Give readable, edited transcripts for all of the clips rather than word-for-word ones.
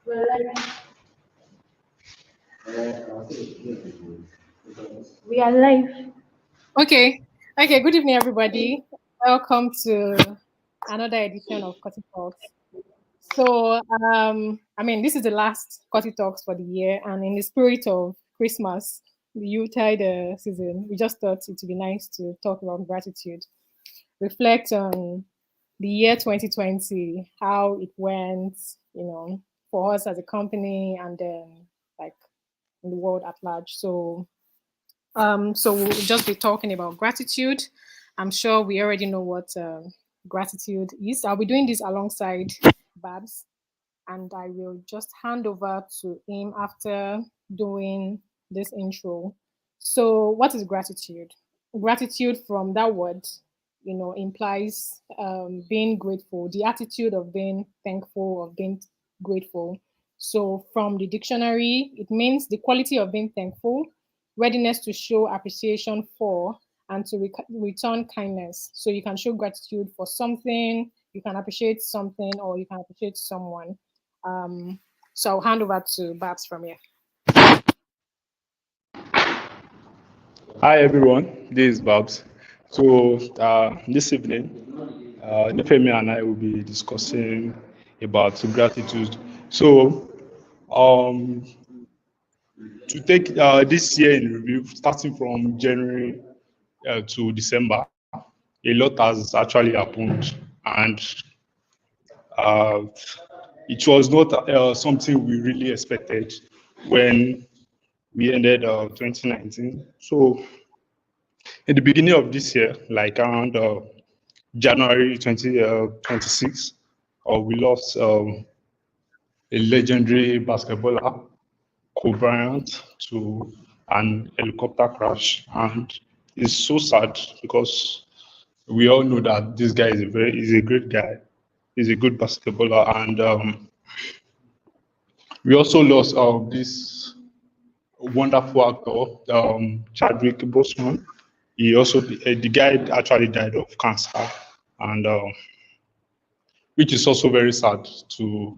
We are live. Okay. Okay. Good evening, everybody. Welcome to another edition of Cutty Talks. So, this is the last Cutty Talks for the year, and in the spirit of Christmas, the Yuletide season, we just thought it would be nice to talk about gratitude, reflect on the year 2020, how it went, for us as a company, and then like in the world at large. So we'll just be talking about gratitude. I'm sure we already know what gratitude is. I'll be doing this alongside Babs, and I will just hand over to him after doing this intro. So, what is gratitude? Gratitude, from that word, implies being grateful, the attitude of being thankful, of being grateful. So, from the dictionary, it means the quality of being thankful, readiness to show appreciation for, and to return kindness. So, you can show gratitude for something, you can appreciate something, or you can appreciate someone. So, I'll hand over to Babs from here. Hi everyone, this is Babs. So this evening, Nifemi and I will be discussing about gratitude. So um, to take this year in review, starting from January to December, a lot has actually happened, and uh, it was not something we really expected when we ended 2019. So in the beginning of this year, like around January 2026, we lost a legendary basketballer, Kobe Bryant, to an helicopter crash. And it's so sad because we all know that this guy is a great guy. He's a good basketballer. And we also lost this wonderful actor, Chadwick Boseman. He also, the guy actually died of cancer. And which is also very sad to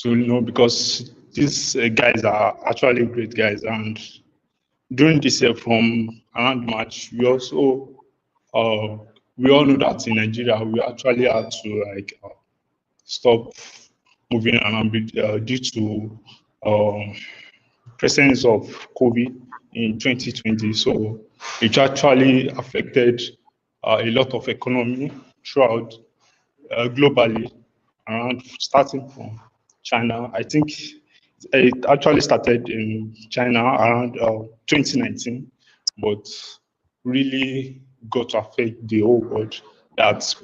know, because these guys are actually great guys. And during this year, from around March, uh, we all know that in Nigeria we actually had to stop moving around due to presence of COVID in 2020. So it actually affected a lot of economy throughout globally, around starting from China. I think it actually started in China around 2019, but really got to affect the whole world. That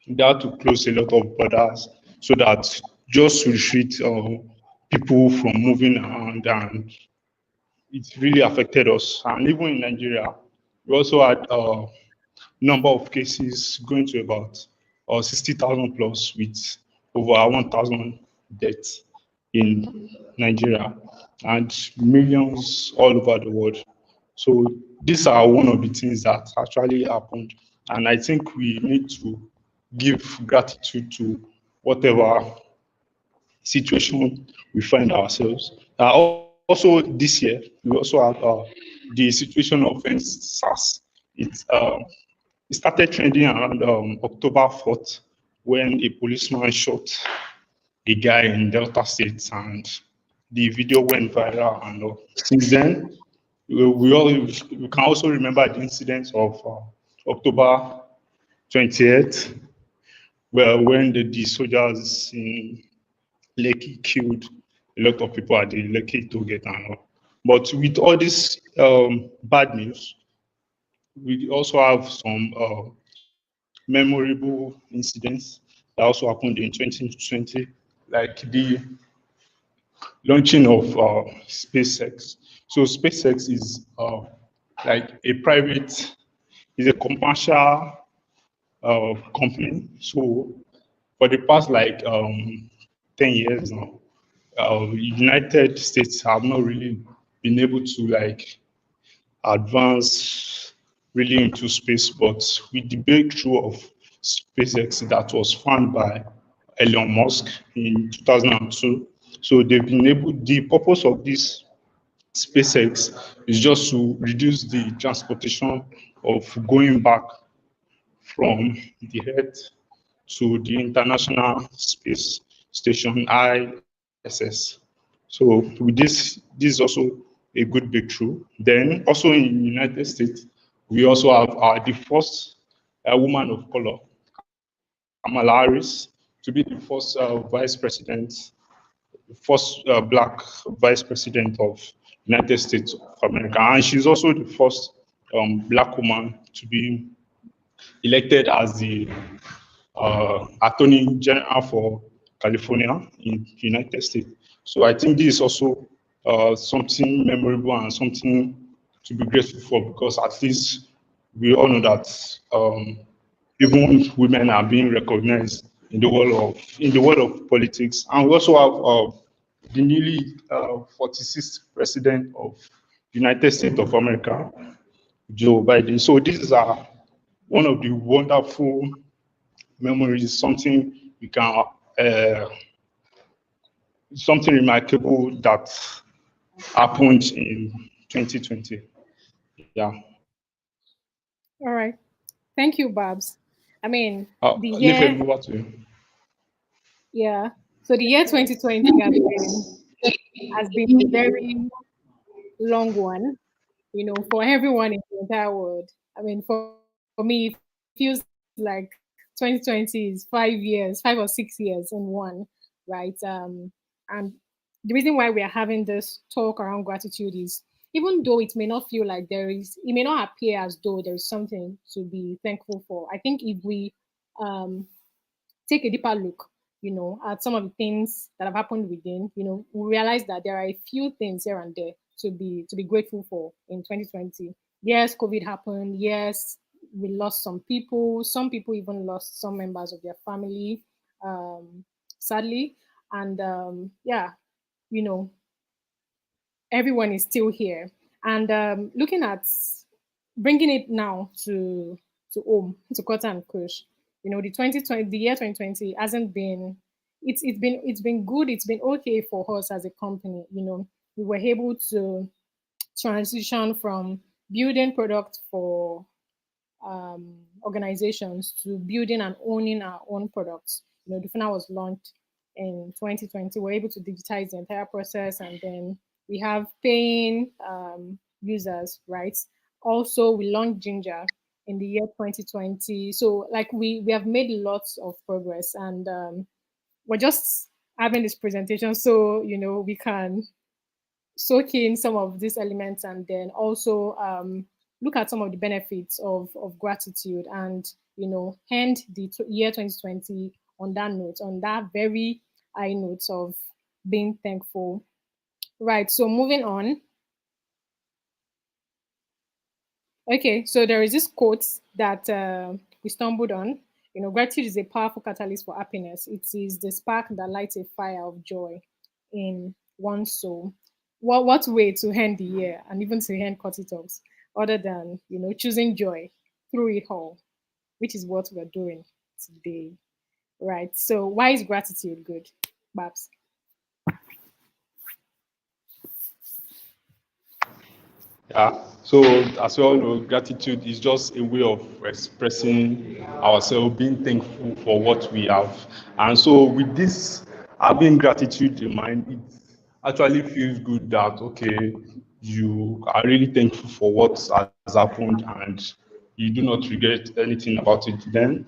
they had to close a lot of borders so that just to restrict people from moving around, and it really affected us. And even in Nigeria, we also had number of cases going to about 60,000 plus, with over 1,000 deaths in Nigeria and millions all over the world. So these are one of the things that actually happened. And I think we need to give gratitude to whatever situation we find ourselves. Also this year, we also have the situation of SARS. It started trending around October 4th, when a policeman shot a guy in Delta State, and the video went viral. And since then, we can also remember the incident of October 20th, well, when the soldiers in Lekki killed a lot of people at the Lekki toll gate and all. But with all this bad news, we also have some memorable incidents that also happened in 2020, like the launching of SpaceX. So SpaceX is like a private, is a commercial company. So for the past 10 years now, United States have not really been able to advance really into space, but with the breakthrough of SpaceX that was found by Elon Musk in 2002. So they've been able, the purpose of this SpaceX is just to reduce the transportation of going back from the Earth to the International Space Station ISS. So with this is also a good breakthrough. Then also in the United States, we also have the first woman of color, Kamala Harris, to be the first vice president, first black vice president of United States of America, and she's also the first black woman to be elected as the Attorney General for California in the United States. So I think this is also something memorable and something to be grateful for, because at least we all know that even women are being recognized in the world of politics. And we also have the newly 46th president of the United States of America, Joe Biden. So these are one of the wonderful memories, something we can, something remarkable that happened in 2020. Yeah. All right. Thank you, Babs. I mean, the Nifemi, year, over to you. yeah. So the year 2020 has been a very long one, for everyone in the entire world. I mean, for me, it feels like 2020 is 5 years, 5 or 6 years in one, right? And the reason why we are having this talk around gratitude is, even though it may not feel like it may not appear as though there is something to be thankful for. I think if we um, take a deeper look, at some of the things that have happened within, we realize that there are a few things here and there to be grateful for in 2020. Yes, COVID happened. Yes, we lost some people. Some people even lost some members of their family, um, sadly. And yeah, you know, everyone is still here. And looking at bringing it now to home, to Kota and Kush, the year 2020 hasn't been, it's been good, it's been okay for us as a company. We were able to transition from building products for organizations to building and owning our own products. Dufina was launched in 2020. We're able to digitize the entire process, and then we have paying users, right? Also, we launched Ginger in the year 2020. So, like, we have made lots of progress, and we're just having this presentation so we can soak in some of these elements, and then also look at some of the benefits of gratitude, and end the year 2020 on that note, on that very high note of being thankful. Right, so moving on. Okay, so there is this quote that we stumbled on. Gratitude is a powerful catalyst for happiness. It is the spark that lights a fire of joy in one's soul. What way to end the year and even to end Cutty Talks other than choosing joy through it all, which is what we're doing today, right? So why is gratitude good, Babs? Yeah. So as we all know, gratitude is just a way of expressing ourselves, being thankful for what we have. And so with this having gratitude in mind, it actually feels good that okay, you are really thankful for what has happened and you do not regret anything about it. Then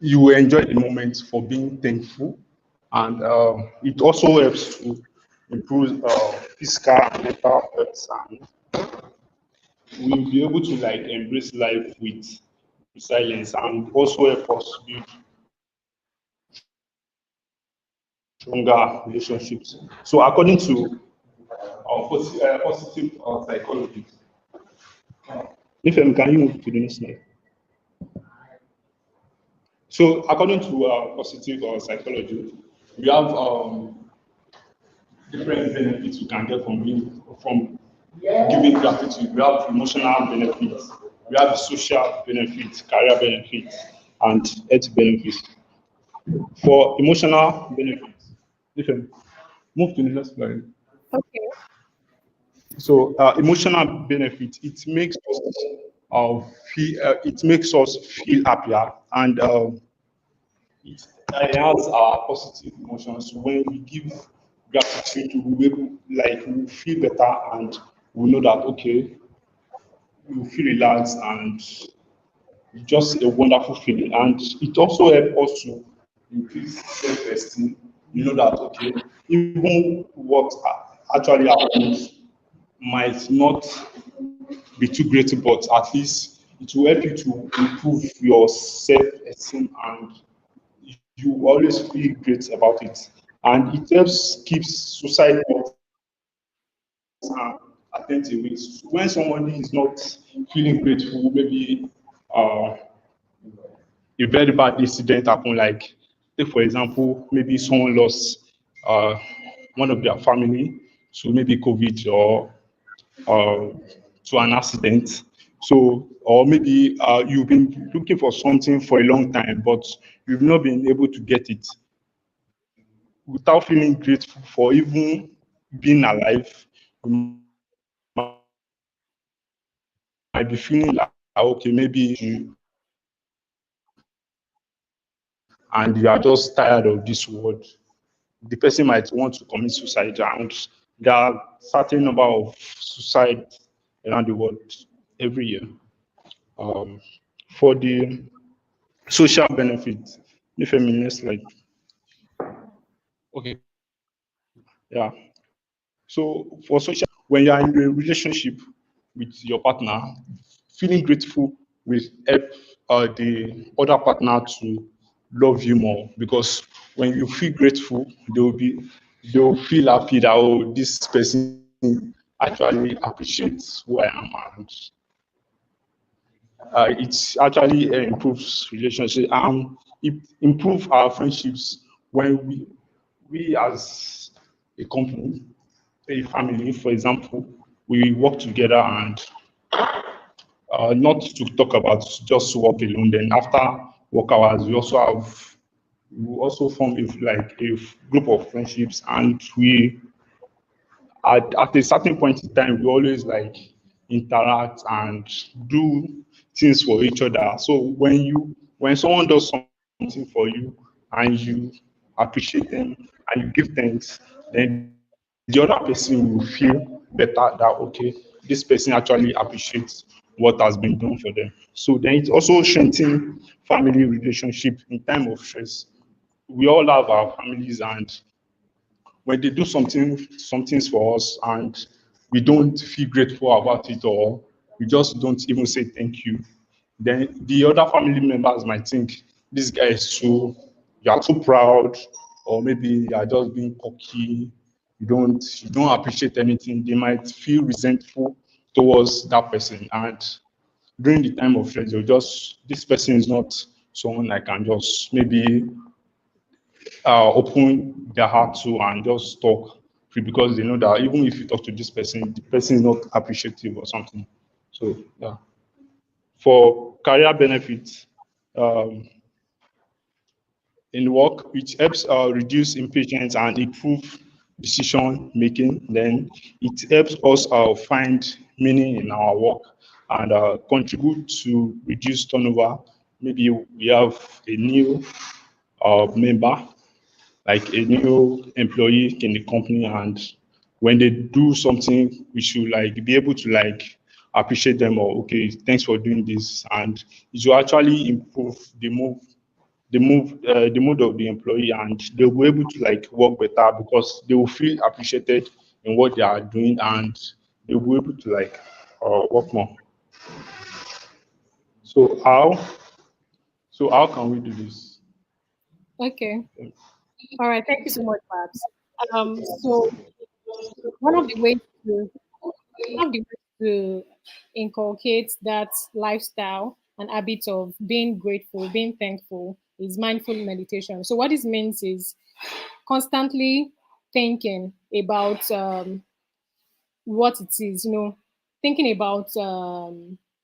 you will enjoy the moment for being thankful, and it also helps to improve physical and mental health, and we'll be able to like embrace life with resilience, and also help us build stronger relationships. So according to positive psychology, Nifemi, can you move to the next slide? So according to positive psychology, we have different benefits you can get from giving gratitude. We have emotional benefits, we have social benefits, career benefits, and health benefits. For emotional benefits, Nifemi, move to the next slide. Okay. So emotional benefit, uh, it makes us feel happier, and it enhances our positive emotions. When we give gratitude, we will like we will feel better, and we know that okay, we will feel relaxed, and it's just a wonderful feeling. And it also helps us to increase self-esteem. You know that okay, even what actually happens might not be too great, but at least it will help you to improve your self-esteem, and you always feel great about it. And it helps keep society attentive. When somebody is not feeling grateful, maybe uh, a very bad incident happen, like take for example, maybe someone lost uh, one of their family to maybe COVID or uh, to an accident. So, or maybe you've been looking for something for a long time, but you've not been able to get it without feeling grateful for even being alive. You might be feeling like, okay, maybe and you are just tired of this world. The person might want to commit suicide, and there are certain number of suicide around the world every year. Um, for the social benefit, if a minute, like okay, yeah. So for social, when you are in a relationship with your partner, feeling grateful will help the other partner to love you more, because when you feel grateful, they will feel happy that oh, this person actually appreciates who I am, and it actually improves relationship, it improve our friendships when we as a company, a family, for example, we work together, and not to talk about just work alone. Then after work hours, we also form a group of friendships, and we at a certain point in time, we always like interact and do things for each other. So when someone does something for you and you appreciate them and you give thanks, then the other person will feel better that okay, this person actually appreciates what has been done for them. So then it also strengthens family relationship in time of stress. We all have our families, and when they do some things for us and we don't feel grateful about it, or we just don't even say thank you, then the other family members might think this guy is too, you are too proud, or maybe you are just being cocky, you don't appreciate anything. They might feel resentful towards that person, and during the time of stress, they'll just, this person is not someone I can just maybe open their heart to and just talk free, because they know that even if you talk to this person, the person is not appreciative or something. So yeah, for career benefits, um, in work, which helps reduce impatience and improve decision making. Then it helps us find meaning in our work and contribute to reduce turnover. Maybe we have a new member, like a new employee in the company, and when they do something, we should like be able to like appreciate them, or okay, thanks for doing this, and it will actually improve the mood of the employee, and they'll be able to like work better because they will feel appreciated in what they are doing, and they'll be able to like work more. So how can we do this? Okay. All right. Thank you so much, Babs. So one of the ways to one of the ways to inculcate that lifestyle and habit of being grateful, being thankful is mindful meditation. So what this means is constantly thinking about what it is, thinking about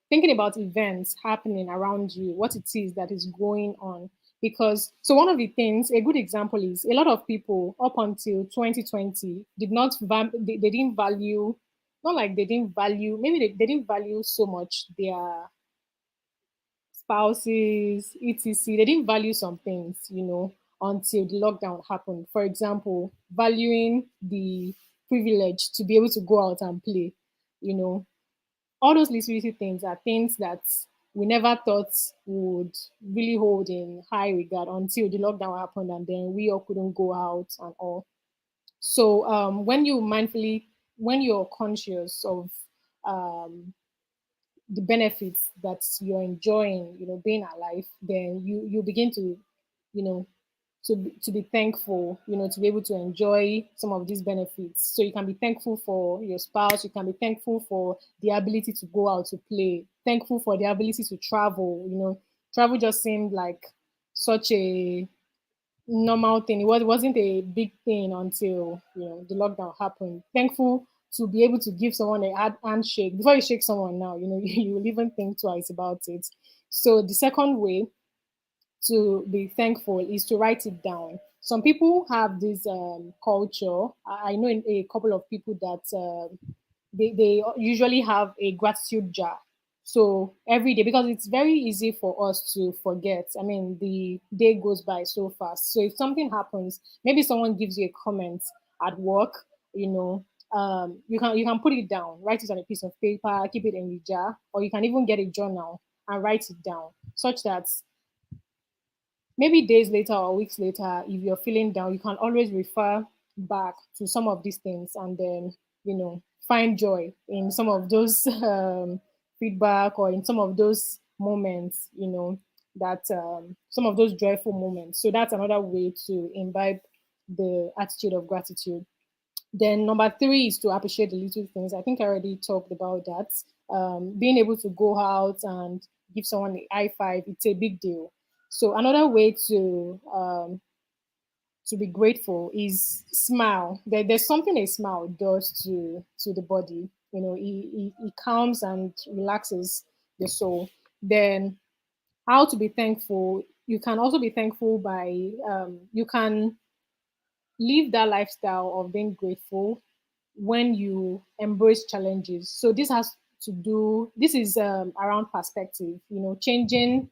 thinking about events happening around you, what it is that is going on. Because so one of the things, a good example is a lot of people up until 2020 did not they didn't value, not like they didn't value, maybe they didn't value so much their spouses, etc. They didn't value some things, until the lockdown happened. For example, valuing the privilege to be able to go out and play, you know, all those little things are things that we never thought would really hold in high regard until the lockdown happened, and then we all couldn't go out and all. So when you're conscious of um, the benefits that you're enjoying, being alive, then you begin to, you know, to be thankful, to be able to enjoy some of these benefits. So you can be thankful for your spouse, you can be thankful for the ability to go out to play, thankful for the ability to travel. Travel just seemed like such a normal thing. It wasn't a big thing until the lockdown happened. Thankful to be able to give someone a handshake before you shake someone now. You will even think twice about it. So the second way to be thankful is to write it down. Some people have this culture. I know a couple of people that they usually have a gratitude jar. So every day, because it's very easy for us to forget. I mean, the day goes by so fast. So if something happens, maybe someone gives you a comment at work, you can put it down, write it on a piece of paper, keep it in the jar, or you can even get a journal and write it down, such that maybe days later or weeks later, if you're feeling down, you can always refer back to some of these things, and then find joy in some of those feedback, or in some of those moments, that some of those joyful moments. So that's another way to imbibe the attitude of gratitude. Then number three is to appreciate the little things. I think I already talked about that. Being able to go out and give someone a high five, it's a big deal. So another way to be grateful is smile. There's something a smile does to the body. It calms and relaxes the soul. Then how to be thankful? You can also be thankful by you can live that lifestyle of being grateful when you embrace challenges. So this is around perspective, changing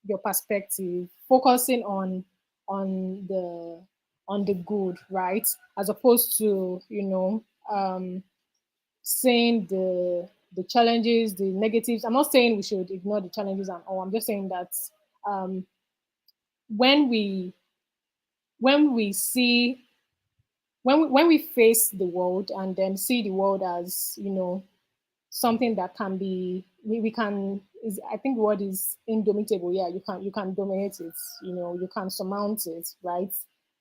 your perspective, focusing on on the good, right? As opposed to, saying the challenges, the negatives. I'm not saying we should ignore the challenges and all. I'm just saying that um, when we when we see when we face the world and then see the world as something that can be we can is I think what is indomitable. Yeah, you can dominate it, you can surmount it, right?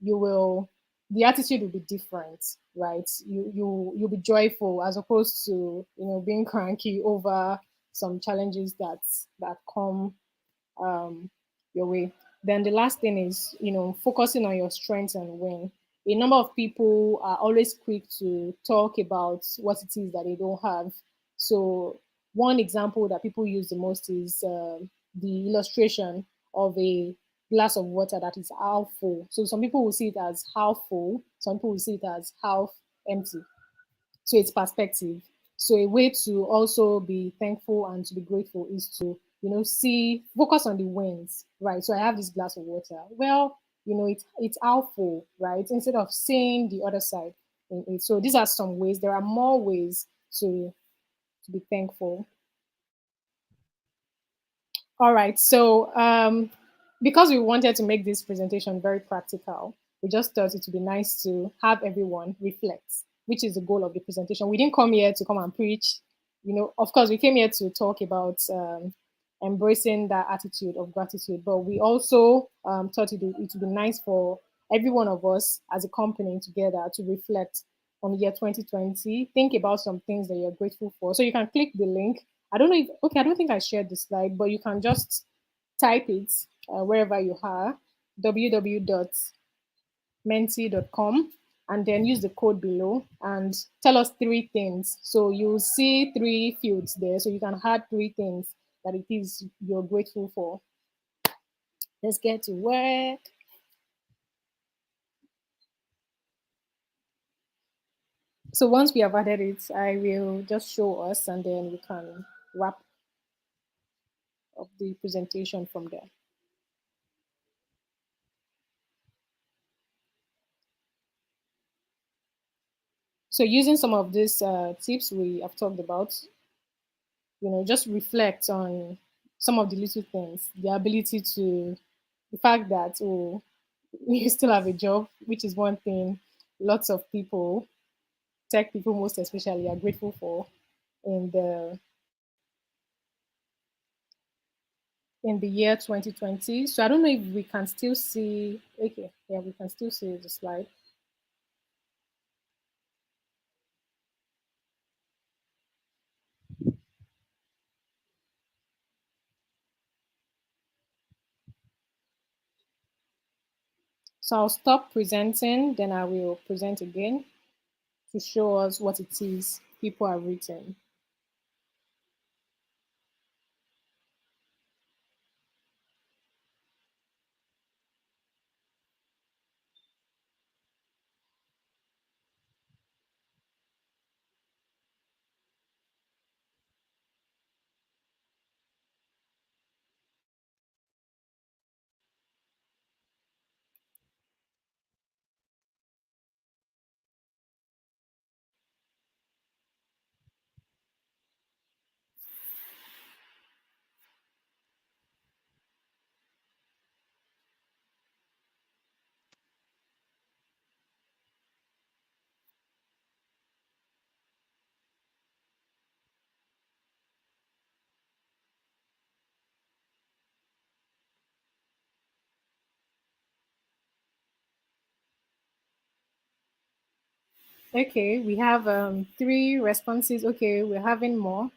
You will The attitude will be different, right? You'll be joyful as opposed to being cranky over some challenges that come your way. Then the last thing is, focusing on your strengths and win. A number of people are always quick to talk about what it is that they don't have. So one example that people use the most is the illustration of a glass of water that is half full. So some people will see it as half full, some people will see it as half empty. So it's perspective. So a way to also be thankful and to be grateful is to see focus on the wins, right? So I have this glass of water. Well, it's out full, right? Instead of seeing the other side in it. So these are some ways. There are more ways to be thankful. All right. So, because we wanted to make this presentation very practical, we just thought it would be nice to have everyone reflect, which is the goal of the presentation. We didn't come here to come and preach. Of course, we came here to talk about embracing that attitude of gratitude, but we also thought it would be nice for every one of us as a company together to reflect on the year 2020, think about some things that you're grateful for. So you can click the link. I don't know if, okay, I don't think I shared the slide, but you can just type it wherever you are, www.menti.com, and then use the code below and tell us three things. So you'll see three fields there. So you can add three things that it is you're grateful for. Let's get to work. So once we have added it, I will just show us and then we can wrap up the presentation from there. So using some of these tips we have talked about, just reflect on some of the little things, the ability to, the fact that, oh, you still have a job, which is one thing lots of people, tech people most especially, are grateful for in the in the year 2020. So I don't know if we can still see. Okay, yeah, we can still see the slide. So I'll stop presenting, then I will present again to show us what it is people have written. Okay, we have three responses. Okay, we're having more.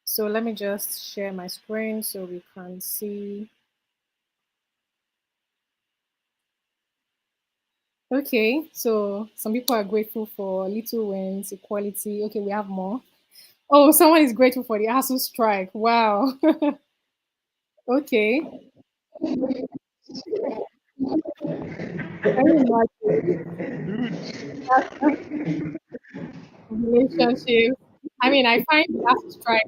So let me just share my screen so we can see. Okay, so some people are grateful for little wins, equality. Okay, we have more. Oh, someone is grateful for the ASU strike. Wow. Okay. Can you imagine relationship? I mean, I find the ASU strike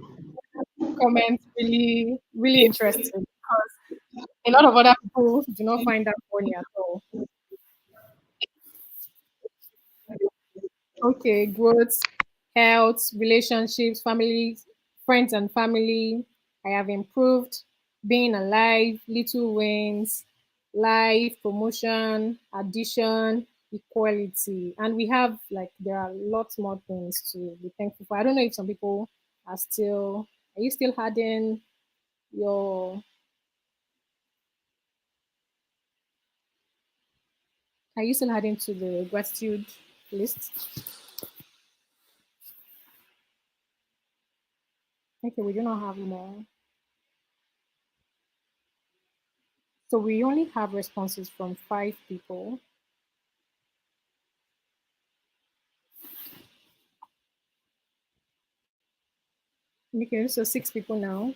comments really, really interesting because a lot of other people do not find that funny at all. Okay, growth, health, relationships, family, friends and family. I have improved, being alive, little wins, life, promotion, addition, equality. And we have like there are lots more things to be thankful for. I don't know if some people are you still adding your are you still adding to the gratitude list? Okay, we do not have more. So we only have responses from 5 people. Okay, so 6 people now.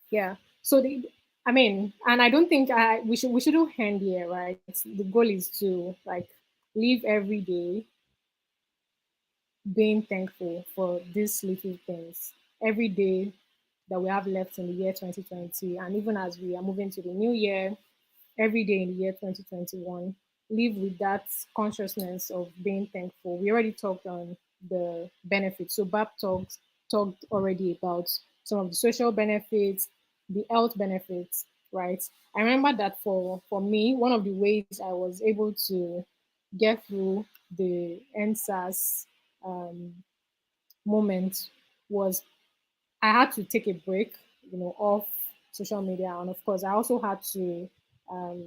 Yeah. So I mean, and I don't think we shouldn't end here, right? The goal is to like live every day being thankful for these little things every day that we have left in the year 2020, and even as we are moving to the new year, every day in the year 2021, live with that consciousness of being thankful. We already talked on the benefits. So Bab talked already about some of the social benefits, the health benefits, right? I remember that for me, one of the ways I was able to get through the NSAS um, moment was I had to take a break, off social media, and of course, I also had to um,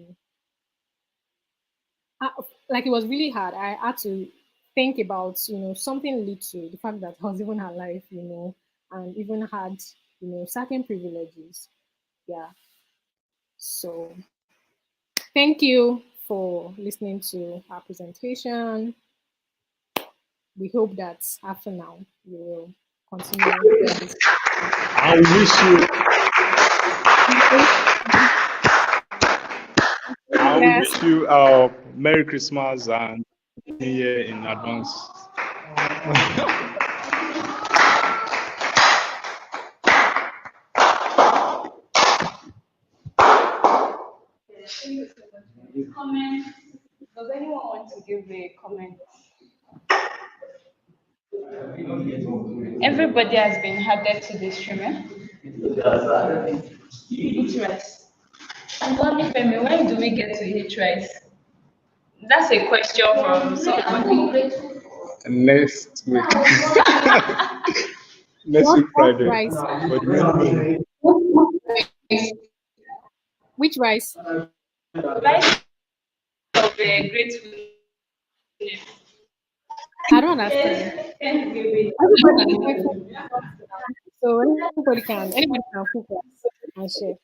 I, like it was really hard. I had to think about something little, the fact that I was even alive, and even had certain privileges. Yeah. So thank you for listening to our presentation. We hope that after now you will continue this. I wish you I Yes. wish you Merry Christmas and New Year in advance. Comment. Does anyone want to give a comment? Everybody has been added to this stream. Eh? Eat rice. And one Nifemi, when do we get to eat rice? That's a question from somebody. Next week. Next What week Friday. rice? For the main Which rice? Rice of a gratefulness. I don't understand. Everybody is going for so anybody can cook rice and share.